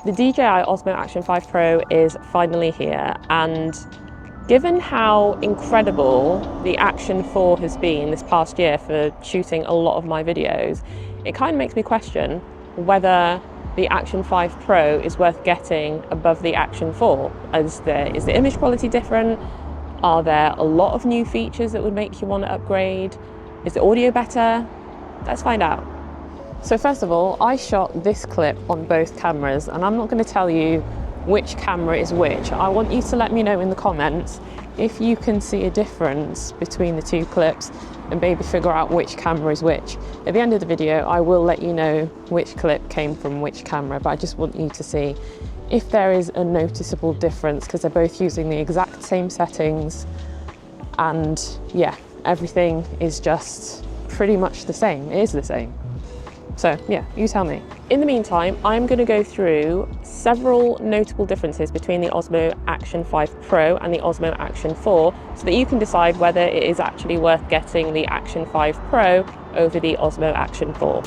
The DJI Osmo Action 5 Pro is finally here, and given how incredible the Action 4 has been this past year for shooting a lot of my videos, it kind of makes me question whether the Action 5 Pro is worth getting above the Action 4. Is the image quality different? Are there a lot of new features that would make you want to upgrade? Is the audio better? Let's find out. So first of all, I shot this clip on both cameras, and I'm not going to tell you which camera is which. I want you to let me know in the comments if you can see a difference between the two clips and maybe figure out which camera is which. At the end of the video, I will let you know which clip came from which camera, but I just want you to see if there is a noticeable difference, because they're both using the exact same settings, and yeah, everything is just pretty much the same. It is the same. So yeah, you tell me. In the meantime, I'm going to go through several notable differences between the Osmo Action 5 Pro and the Osmo Action 4 so that you can decide whether it is actually worth getting the Action 5 Pro over the Osmo Action 4.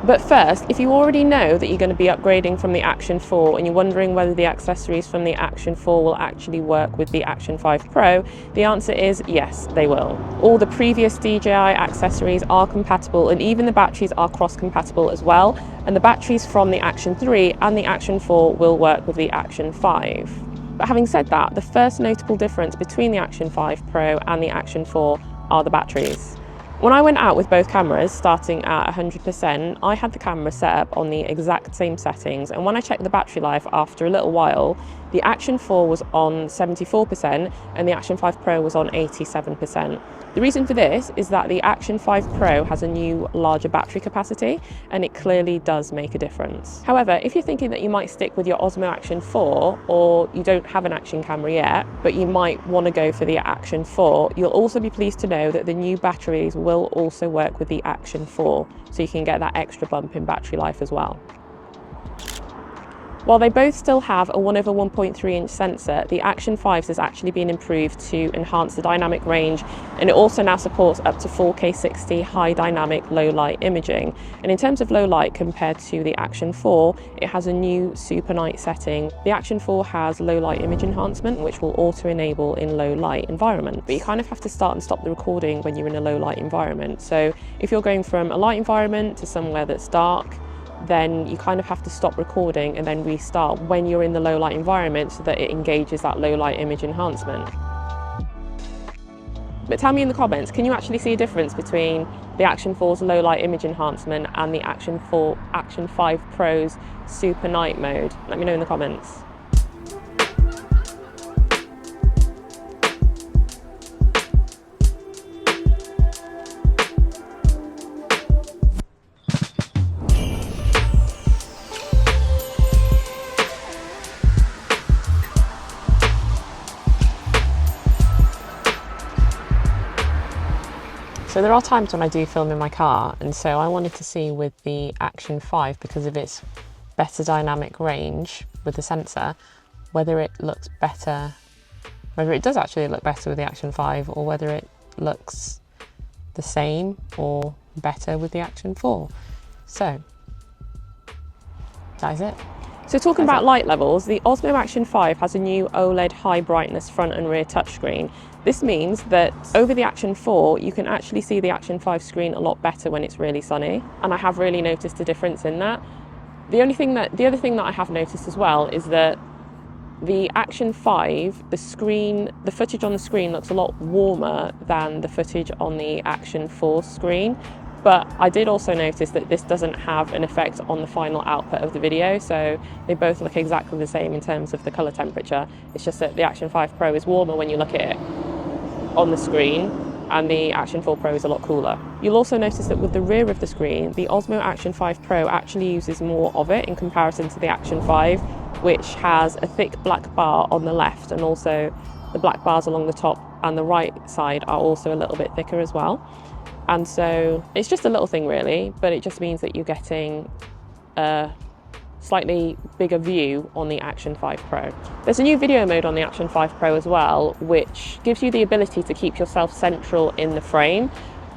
But first, if you already know that you're going to be upgrading from the Action 4 and you're wondering whether the accessories from the Action 4 will actually work with the Action 5 Pro, the answer is yes, they will. All the previous DJI accessories are compatible, and even the batteries are cross-compatible as well, and the batteries from the Action 3 and the Action 4 will work with the Action 5. But having said that, the first notable difference between the Action 5 Pro and the Action 4 are the batteries. When I went out with both cameras, starting at 100%, I had the camera set up on the exact same settings, and when I checked the battery life after a little while, the Action 4 was on 74% and the Action 5 Pro was on 87%. The reason for this is that the Action 5 Pro has a new, larger battery capacity, and it clearly does make a difference. However, if you're thinking that you might stick with your Osmo Action 4, or you don't have an action camera yet, but you might want to go for the Action 4, you'll also be pleased to know that the new batteries will also work with the Action 4, so you can get that extra bump in battery life as well. While they both still have a 1/1.3-inch sensor, the Action 5 has actually been improved to enhance the dynamic range, and it also now supports up to 4K 60 high dynamic low light imaging. And in terms of low light compared to the Action 4, it has a new super night setting. The Action 4 has low light image enhancement, which will auto enable in low light environment. But you kind of have to start and stop the recording when you're in a low light environment. So if you're going from a light environment to somewhere that's dark, then you kind of have to stop recording and then restart when you're in the low light environment so that it engages that low light image enhancement. But tell me in the comments, can you actually see a difference between the Action 4's low light image enhancement and the Action 5 Pro's super night mode? Let me know in the comments. So there are times when I do film in my car, and so I wanted to see with the Action 5, because of its better dynamic range with the sensor, whether it looks better, whether it does actually look better with the Action 5, or whether it looks the same or better with the Action 4. So that is it. So talking about light levels, the Osmo Action 5 has a new OLED high brightness front and rear touchscreen. This means that over the Action 4, you can actually see the Action 5 screen a lot better when it's really sunny, and I have really noticed a difference in that. The other thing that I have noticed as well is that the Action 5, the footage on the screen looks a lot warmer than the footage on the Action 4 screen. But I did also notice that this doesn't have an effect on the final output of the video, so they both look exactly the same in terms of the colour temperature. It's just that the Action 5 Pro is warmer when you look at it on the screen, and the Action 4 Pro is a lot cooler. You'll also notice that with the rear of the screen, the Osmo Action 5 Pro actually uses more of it in comparison to the Action 5, which has a thick black bar on the left, and also the black bars along the top and the right side are also a little bit thicker as well. And so it's just a little thing really, but it just means that you're getting a slightly bigger view on the Action 5 Pro. There's a new video mode on the Action 5 Pro as well, which gives you the ability to keep yourself central in the frame.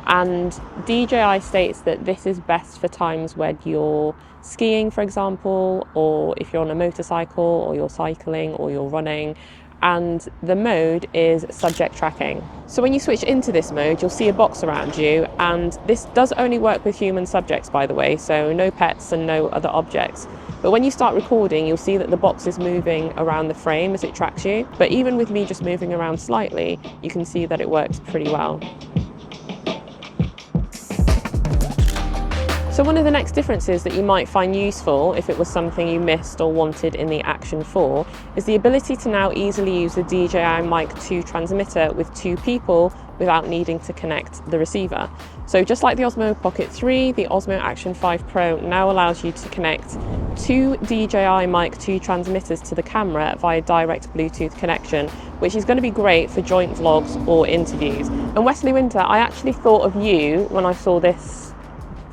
And DJI states that this is best for times when you're skiing, for example, or if you're on a motorcycle, or you're cycling, or you're running. And the mode is subject tracking. So when you switch into this mode, you'll see a box around you, and this does only work with human subjects, by the way, so no pets and no other objects. But when you start recording, you'll see that the box is moving around the frame as it tracks you. But even with me just moving around slightly, you can see that it works pretty well. So one of the next differences that you might find useful if it was something you missed or wanted in the Action 4 is the ability to now easily use the DJI Mic 2 transmitter with 2 people without needing to connect the receiver. So just like the Osmo Pocket 3, the Osmo Action 5 Pro now allows you to connect 2 DJI Mic 2 transmitters to the camera via direct Bluetooth connection, which is going to be great for joint vlogs or interviews. And Wesley Winter, I actually thought of you when I saw this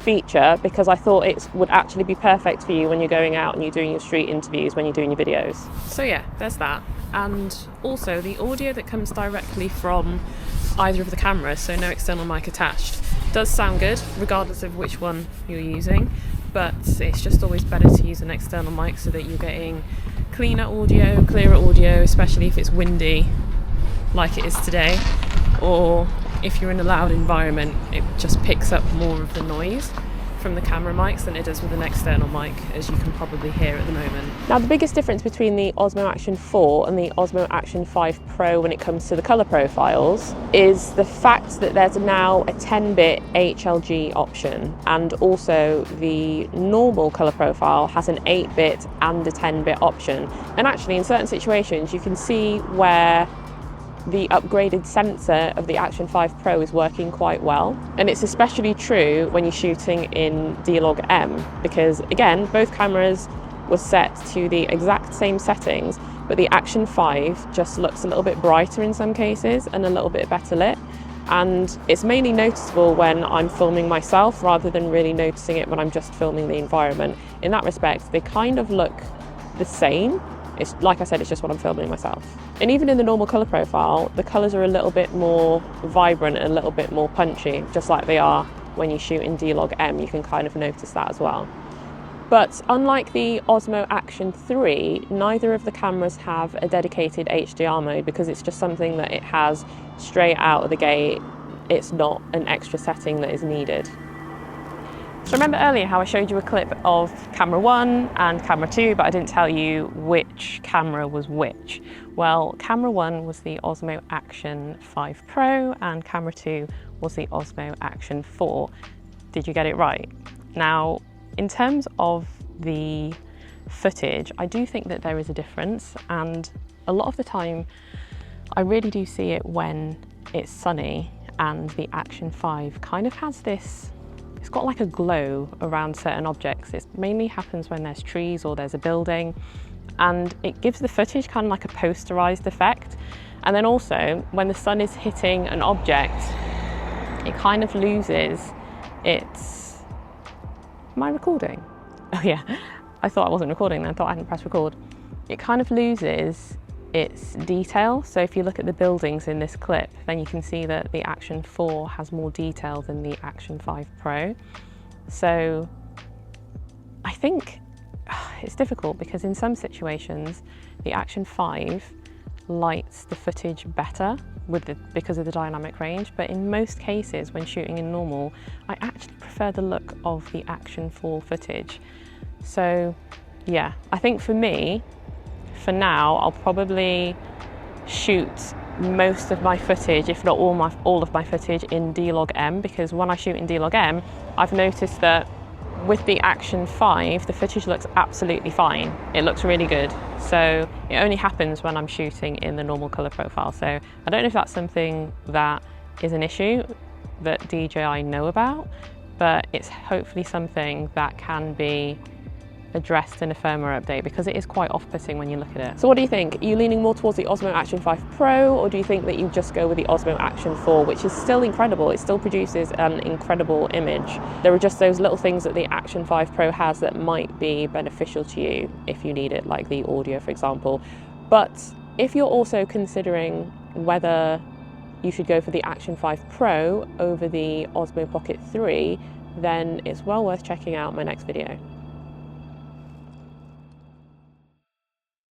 feature, because I thought it would actually be perfect for you when you're going out and you're doing your street interviews, when you're doing your videos. So yeah, there's that. And also the audio that comes directly from either of the cameras, so no external mic attached, does sound good regardless of which one you're using, but it's just always better to use an external mic so that you're getting cleaner audio, clearer audio, especially if it's windy like it is today, or if you're in a loud environment. It just picks up more of the noise from the camera mics than it does with an external mic, as you can probably hear at the moment. Now, the biggest difference between the Osmo Action 4 and the Osmo Action 5 Pro when it comes to the colour profiles is the fact that there's now a 10-bit HLG option, and also the normal colour profile has an 8-bit and a 10-bit option. And actually, in certain situations, you can see where the upgraded sensor of the Action 5 Pro is working quite well. And it's especially true when you're shooting in D-Log-M, because again, both cameras were set to the exact same settings, but the Action 5 just looks a little bit brighter in some cases and a little bit better lit. And it's mainly noticeable when I'm filming myself rather than really noticing it when I'm just filming the environment. In that respect, they kind of look the same. It's like I said, it's just when I'm filming myself. And even in the normal colour profile, the colours are a little bit more vibrant and a little bit more punchy, just like they are when you shoot in D-Log-M. You can kind of notice that as well. But unlike the Osmo Action 3, neither of the cameras have a dedicated HDR mode, because it's just something that it has straight out of the gate. It's not an extra setting that is needed. So remember earlier how I showed you a clip of camera 1 and camera 2, but I didn't tell you which camera was which. Well, camera 1 was the Osmo Action 5 Pro and camera 2 was the Osmo Action 4. Did you get it right? Now, in terms of the footage, I do think that there is a difference, and a lot of the time I really do see it when it's sunny, and the Action 5 kind of has this, it's got like a glow around certain objects. It mainly happens when there's trees or there's a building, and it gives the footage kind of like a posterized effect. And then also when the sun is hitting an object, it kind of loses its, am I recording? Oh yeah, I thought I wasn't recording then, I thought I hadn't pressed record. It kind of loses its detail. So if you look at the buildings in this clip, then you can see that the Action 4 has more detail than the Action 5 Pro. So I think it's difficult, because in some situations the Action 5 lights the footage better because of the dynamic range, but in most cases when shooting in normal, I actually prefer the look of the Action 4 footage. So yeah, I think for me, for now, I'll probably shoot most of my footage, if not all of my footage, in D-Log-M, because when I shoot in D-Log-M, I've noticed that with the Action 5, the footage looks absolutely fine. It looks really good. So it only happens when I'm shooting in the normal colour profile. So I don't know if that's something that is an issue that DJI know about, but it's hopefully something that can be addressed in a firmware update, because it is quite off-putting when you look at it. So what do you think? Are you leaning more towards the Osmo Action 5 Pro, or do you think that you just go with the Osmo Action 4, which is still incredible? It still produces an incredible image. There are just those little things that the Action 5 Pro has that might be beneficial to you if you need it, like the audio, for example. But if you're also considering whether you should go for the Action 5 Pro over the Osmo Pocket 3, then it's well worth checking out my next video.